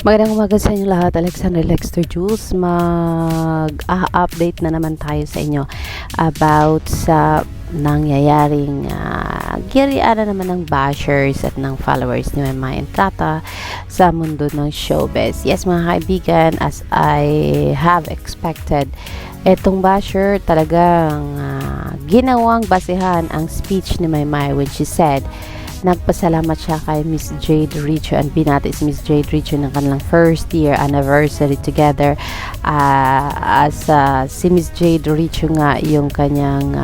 Magandang umaga sa inyo lahat. Alexander Lexter Jules. Mag-update na naman tayo sa inyo about sa nangyayaring giriara naman ng bashers at ng followers ni Mama Entrata sa mundo ng showbiz. Yes mga kaibigan, as I have expected, etong basher talagang ginawang basehan ang speech ni Maymay when she said nagpasalamat siya kay Miss Jade Richo and binati si Miss Jade Richo ng kanilang first year anniversary together, as si Miss Jade Richo nga yung kanyang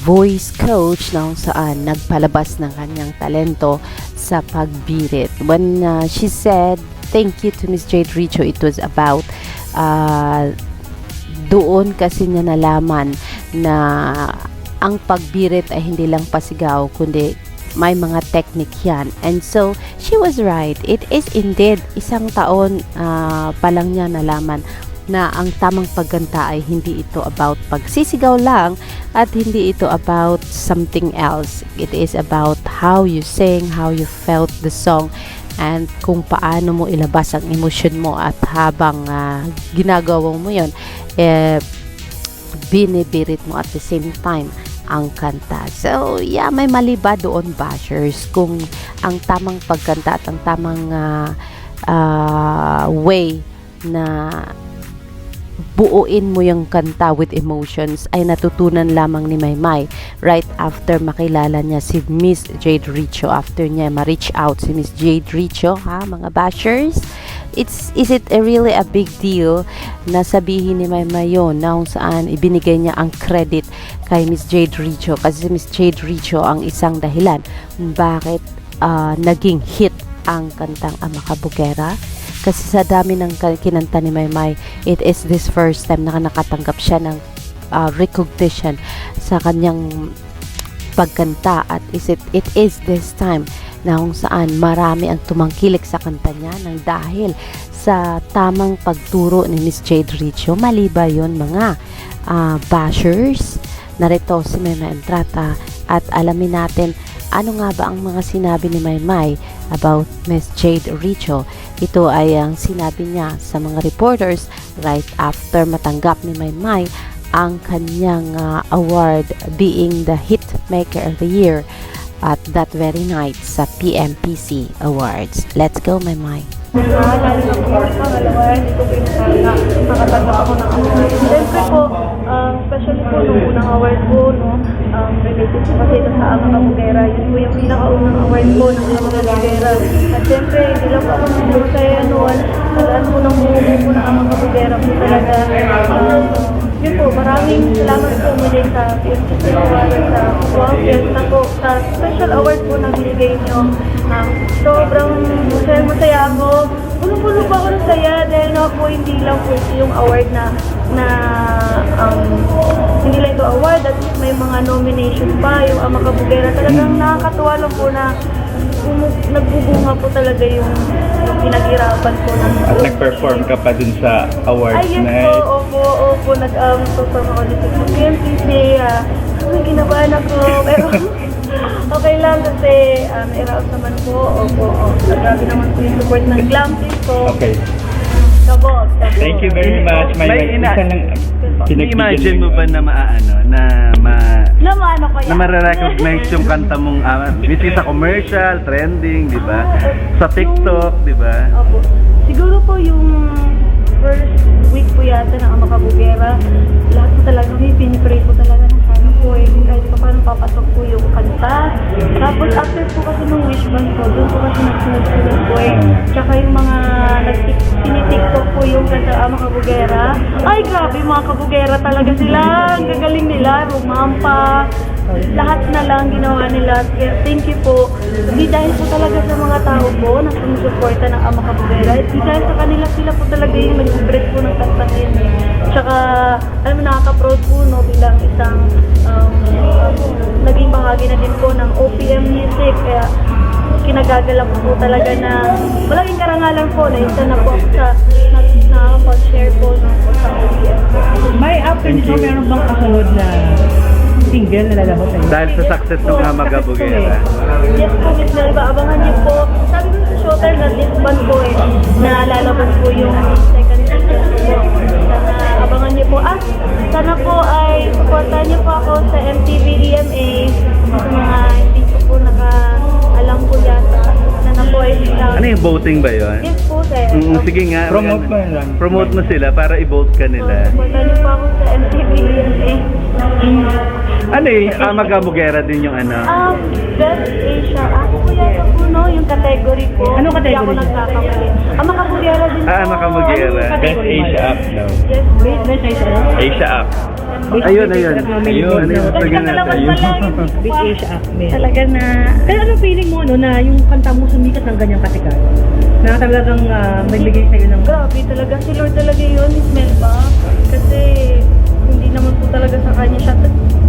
voice coach na kung saan nagpalabas ng kanyang talento sa pagbirit. When she said thank you to Miss Jade Richo, it was about doon kasi niya nalaman na ang pagbirit ay hindi lang pasigaw kundi may mga technique yan. And so, she was right. It is indeed, isang taon pa lang niya nalaman na ang tamang pagganta ay hindi ito about pagsisigaw lang at hindi ito about something else. It is about how you sing, how you felt the song, and kung paano mo ilabas ang emosyon mo at habang ginagawa mo yun, binibirit mo at the same time ang kanta. So, yeah, may mali ba doon bashers kung ang tamang pagkanta at ang tamang way na buuin mo yung kanta with emotions ay natutunan lamang ni Maymay right after makilala niya si Miss Jade Richo, after niya ma-reach out si Miss Jade Richo, mga bashers. Is it really a big deal na sabihin ni Maymay yun na kung saan ibinigay niya ang credit kay Miss Jade Richo, kasi si Miss Jade Richo ang isang dahilan bakit naging hit ang kantang Ama Kabugera? Kasi sa dami ng kinanta ni Maymay, it is this first time na nakatanggap siya ng recognition sa kanyang pagkanta, at it is this time na kung saan marami ang tumangkilik sa kanta niya nang dahil sa tamang pagturo ni Miss Jade Richo. Mali ba yun mga bashers? Narito si Mama Entrata at alamin natin ano nga ba ang mga sinabi ni Maymay about Miss Jade Richo. Ito ay ang sinabi niya sa mga reporters right after matanggap ni Maymay ang kanyang award being the Hitmaker of the Year at that very night sa PMPC Awards. Let's go, Maymay. Lalo na po yung pangalawa, hindi ko pinasal na makatanggap ako ng award. Siyempre po, especially po nung unang award po, no, related po kasi ito sa Ama Kabugera. Yun po yung pinakaunang award po ng Ama Kabugera. At siyempre, hindi lang po ako masaya noon. Talaan po ng buo po ng Ama Kabugera po talaga. Yun po, maraming salamat po muli sa PMPC Award, sa Wow Fiesta po, sa special award po na binigay nyo. Sobrang masaya ako. Puno-puno pa ako ng saya dahil nga po hindi lang po ito yung award na hindi lang ito award, at may mga nomination pa yung Ama Kabugera. Talagang nakakatuwa lang po na nagbubunga po talaga yung pinaghirapan po ng at nag-perform ka pa dun sa awards ayun night. po, opo, nag-perform ako dito sa PMPC. Ginabahan ako, pero okay lang kasi around naman po, opo. Grabe naman po yung support ng Glam Team po. Okay. Kabog. Thank you very much. May pinagbigyan imagine mo ba na Naman ako yan. na mare-recognize yung kanta mong which is sa commercial, trending, di ba? Sa TikTok, di ba? Opo. Siguro po yung first week po yata ng Ama Kabugera, lahat po talaga may pinipray po talaga na sana po kahit pa paano papasok po yung kanta. Tapos after po kasi nung wish band po, doon po kasi nagsunod-sunod po Tsaka yung mga tinitiktok po yung kanta Ama Kabugera. Ay grabe, mga Kabugera talaga sila. Ang gagaling nila, rumampa. Lahat na lang ginawa nila. Thank you po. Hindi dahil po talaga sa mga tao po na sumusuporta ng Ama Kabugera. Hindi dahil sa kanila, sila po talaga yung nag-break po ng kanta ngayon. Tsaka, alam mo, nakaka-proud po, no, bilang isang naging bahagi na din po ng OPM Music. Kaya, kinagagalak po talaga na malaking karangalan po na isa na po sa nakapag-share po ng sa OPM. May after nito, meron bang kasunod na single na lalabas sa inyo? Dahil sa success ng Ama Kabugera. Yes po, Miss Melba, abangan niyo po. Sabi ko sa shooter na disband po eh, na lalabas po yung second season po. Sana abangan niyo po. Sana po ay supportan niyo po ako sa MTV EMA. Sa mga hindi ko po alam po yata. Sana po ay Ano yung voting ba yun? yes po sir. Sige nga. Promote mo lang. Promote mo sila para i-vote ka nila. Supportan niyo po ako sa MTV EMA. Ano eh, Magabugera din yung ano. Best Asia. Ako po yata po no, yung category ko. Anong category? Hindi ako nagkakamali. Makabugera din po. Makabugera. Best Asia App daw. Yes, Wait, let's say so. Asia App. Ayun. Ayun. Ano yung taga natin? Big Asia App. Talaga na. Pero anong feeling mo, no, na yung kanta mo sumikat ng ganyang katikat? Na talagang may bigay sa'yo ng... Grabe talaga. Si Lord talaga yun, Miss Melba. Kasi hindi naman po talaga sa kanya siya.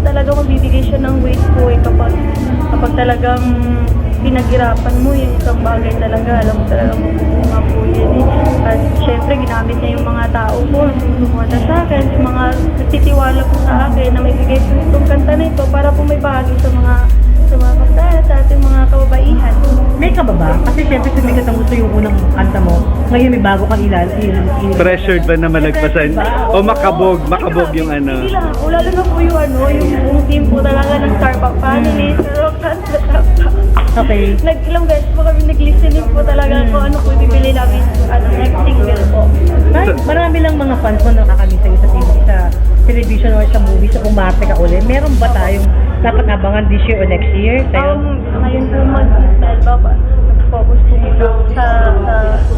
Talaga magbibigay siya ng weight po eh kapag talagang pinaghirapan mo yung isang bagay talaga. Alam mo talaga mabubuha po yan eh. At syempre ginamit niya yung mga tao po na sumusuporta sa akin, yung mga nagtitiwala po sa akin na may bigay po itong kanta na ito para po may bahagi sa mga kasaya sa ating mga kababaihan. May ka ba? Kasi syempre sumikat ang gusto yung unang kanta mo. Ngayon may bago kang Pressured ba na malagpasan? O makabog yung ano? Hindi lang po, lalo na po yung team po talaga ng Starbucks family, sa Rock Okay. Ilang beses po kami nag-listening po talaga kung ano po bibili namin next single po. Marami lang mga fans mo nakakami sa'yo sa TV, sa television or sa movie, sa umarte ka uli. Meron ba tayong dapat abangan this year or next year? Ngayon po mag-style ba? Mag-focus po muna sa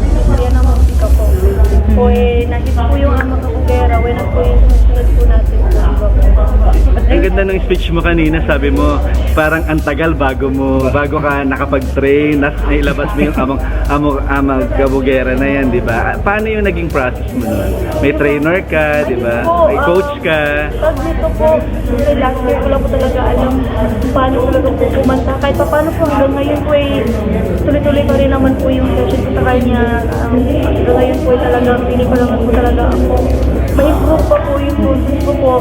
istorya ng musika po. Po nahit po yung Ama Kabugera, when po yung susunod po natin po. Ang ganda ng speech mo kanina, sabi mo, parang antagal bago ka nakapag-train, nailabas mo yung amang kabugera na yan, di ba? Paano yung naging process mo nun? May trainer ka, di ba? May coach ka. Pag nito po, last year ko lang po talaga alam paano talaga po kumanta. Kahit pa paano po hanggang ngayon po tuloy-tuloy pa rin naman po yung session ko sa kanya. Hanggang ngayon po talaga, pinipalangan po talaga ako. Ma-improve pa po yung boses ko po.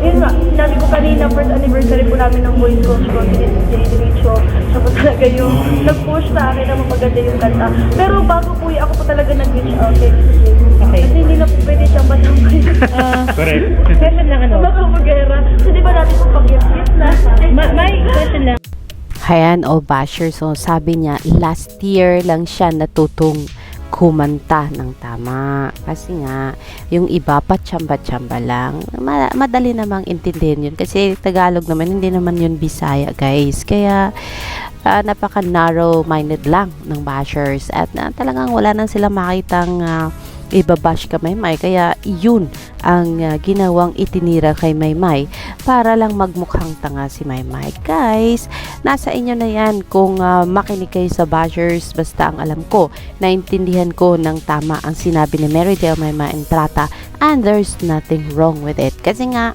Yun nga, sinabi ko kanina, first anniversary po namin ng voice coach ko, si Jade Richo. Siya po talaga yung nag-push sa akin na mapaganda yung kanta. Pero bago po ako po talaga nag-reach out kay Jade. Okay. Kasi hindi na po pwede siyang matambay. Correct. Question lang ano? Mga kabugera. So di ba natin po pag-gift na? May question lang. Ayan, all bashers. So, sabi niya, last year lang siya natutong kumanta ng tama. Kasi nga, yung iba, patsamba-tsamba lang. Madali namang intindihin yun. Kasi Tagalog naman, hindi naman yun Bisaya, guys. Kaya, napaka-narrow-minded lang ng bashers. At talagang wala nang sila makitang ibabash ka Maymay. Kaya yun ang ginawang itinira kay Maymay para lang magmukhang tanga si Maymay. Guys, nasa inyo na yan kung makinig kayo sa bashers. Basta ang alam ko, naintindihan ko ng tama ang sinabi ni Mary Del Maymay Entrata, and there's nothing wrong with it. Kasi nga,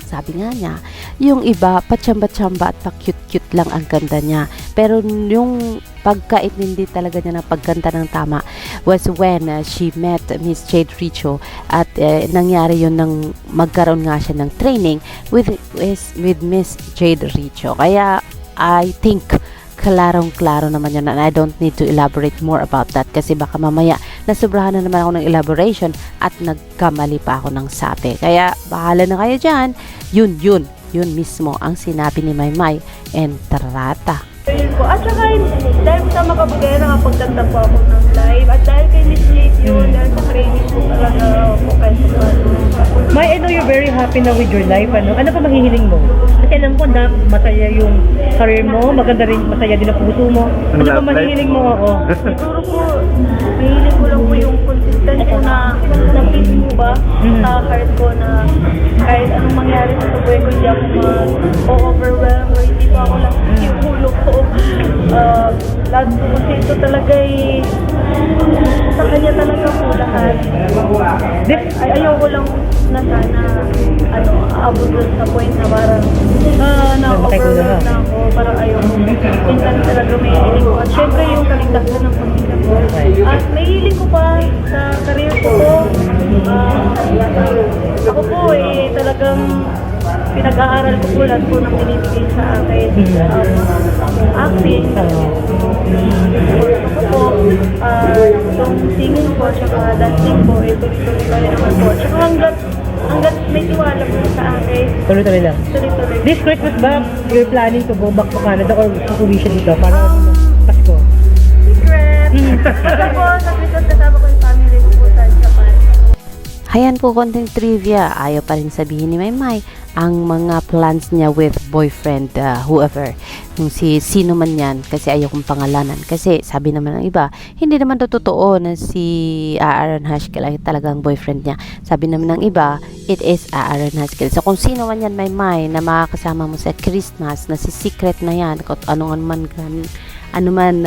sabi nga niya, yung iba, patsamba-tsamba at pa-cute-cute lang ang ganda niya. Pero yung pagkaintindi talaga niya ng pagkanta ng tama was when she met Miss Jade Richo at nangyari yun nang magkaroon nga siya ng training with Miss Jade Richo. Kaya, I think, klarong-klaro naman yun, and I don't need to elaborate more about that kasi baka mamaya nasobrahan na naman ako ng elaboration at nagkamali pa ako ng sabi. Kaya bahala na kayo dyan. Yun mismo ang sinabi ni Maymay Entrata. Yun po. At saka, dahil sa makabugaya nakapagtagta po ako ng live. At dahil kay Miss Jade yun, dahil sa training po talaga po kahit pa. May, I know you're very happy na with your life. Ano pa maghihiling mo? Kasi alam ko na masaya yung career mo, maganda rin, masaya din ang puso mo. Ano pa love maghihiling mo? Oo. Siguro po, mahilig ko lang po yung consistent po na peace mo ba sa heart ko na kahit anong mangyari sa buhay ko, hindi ako mag-overwhelm or hindi po ako lang yung ulo ko. Lahat po kasi ito talaga sa kanya talaga po lahat. Ayoko lang na sana aabot dun sa point na parang na-overwhelm na ako, parang ayoko. Minsan talaga may hiling ko. At syempre yung kaligtasan ng pamilya ko. At may hiling ko pa sa career ko. Ako po talagang pinag-aaral ko po lahat po ng binibigay sa akin. Acting, kurso ko po, yung singing po, tsaka dancing po, tuloy-tuloy pa rin naman po. Tsaka hanggat may tiwala po sa akin, Tuloy-tuloy lang. tuloy-tuloy. This Christmas ba, you're planning to go back to Canada or uuwi siya dito para Pasko? Secret! Basta po, sa Christmas kasama ko yung family ko po sa Japan. Hayan po konting trivia. Ayaw pa rin sabihin ni Maymay ang mga plans niya with boyfriend, whoever. Kung sino man yan, kasi ayaw kong pangalanan. Kasi sabi naman ng iba, hindi naman to totoo na si Aaron Haskell ay talagang boyfriend niya. Sabi naman ng iba, it is Aaron Haskell. So kung sino man yan, Maymay, na makakasama mo sa Christmas, na si secret na yan, kung ano man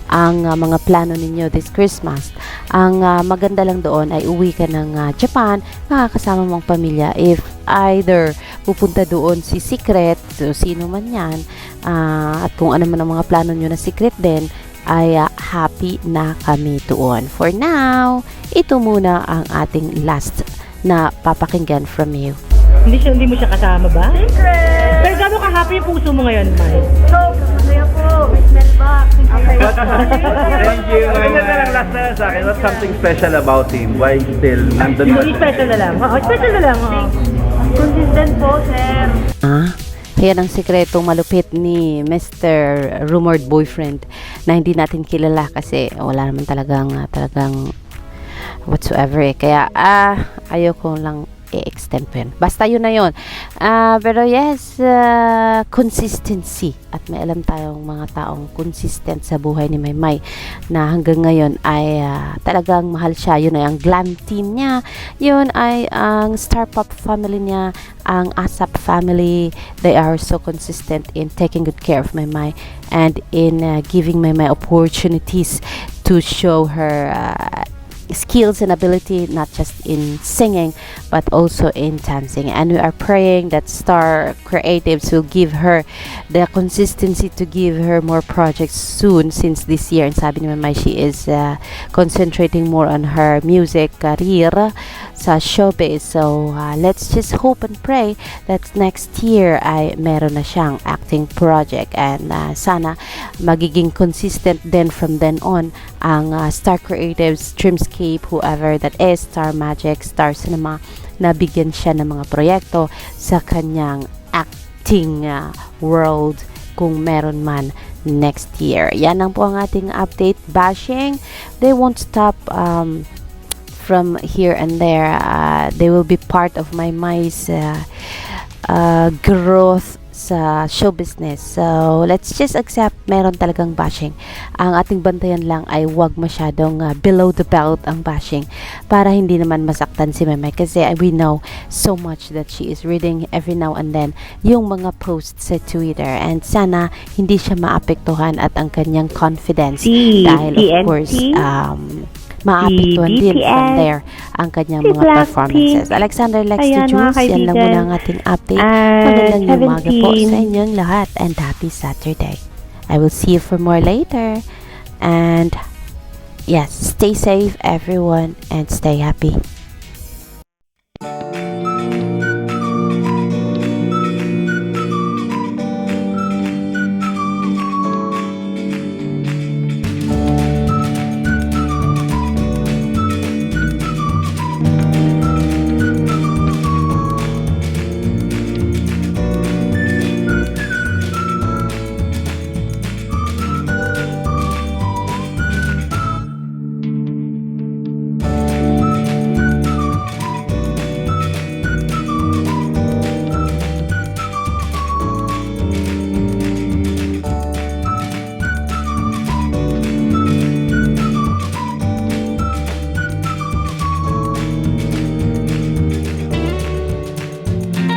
ang mga plano ninyo this Christmas, ang maganda lang doon ay uwi ka ng Japan, nakakasama mong pamilya. If either pupunta doon si Secret, so sino man yan, at kung ano man ang mga plano nyo na secret din, ay happy na kami doon. For now, ito muna ang ating last na papakinggan from you. Hindi mo siya kasama ba? Secret! Pero gano'n ka-happy yung puso mo ngayon, Mai? So, masaya po. May smell back. Okay. Thank you. Ganyan na lang last na sa akin. What's something special about him? Why still nandun pa Yung special na lang. Oo, special na lang. Oo. Consistent po, sir. Yan ang sikretong malupit ni Mr. Rumored Boyfriend na hindi natin kilala kasi wala naman talagang whatsoever eh. Kaya ayaw ko lang i-extend po yan. Basta yun na yun. Pero yes, consistency. At may alam tayong mga taong consistent sa buhay ni Maymay na hanggang ngayon ay talagang mahal siya. Yun ay ang glam team niya. Yun ay ang Star Pop family niya, ang ASAP family. They are so consistent in taking good care of Maymay and in giving Maymay opportunities to show her skills and ability, not just in singing but also in dancing. And we are praying that Star Creatives will give her the consistency to give her more projects soon, since this year, and sabi ni Mamay, she is concentrating more on her music career sa showbiz. So let's just hope and pray that next year ay meron na siyang acting project, and sana magiging consistent then from then on ang Star Creatives, Dreamscape, whoever that is, Star Magic, Star Cinema, na bigyan siya ng mga proyekto sa kanyang acting world kung meron man next year. Yan lang po ang ating update. Bashing, they won't stop from here and there. They will be part of May's growth sa show business. So, let's just accept meron talagang bashing. Ang ating bantayan lang ay wag masyadong below the belt ang bashing para hindi naman masaktan si Maymay, kasi we know so much that she is reading every now and then yung mga posts sa Twitter, and sana hindi siya maapektuhan at ang kanyang confidence dahil of course maapektuhan din from there ang kanyang mga performances. Alexander Lex to Jules, yan lang muna ang ating update. Magandang umaga po sa inyong lahat and happy Saturday. I will see you for more later. And yes, stay safe everyone and stay happy.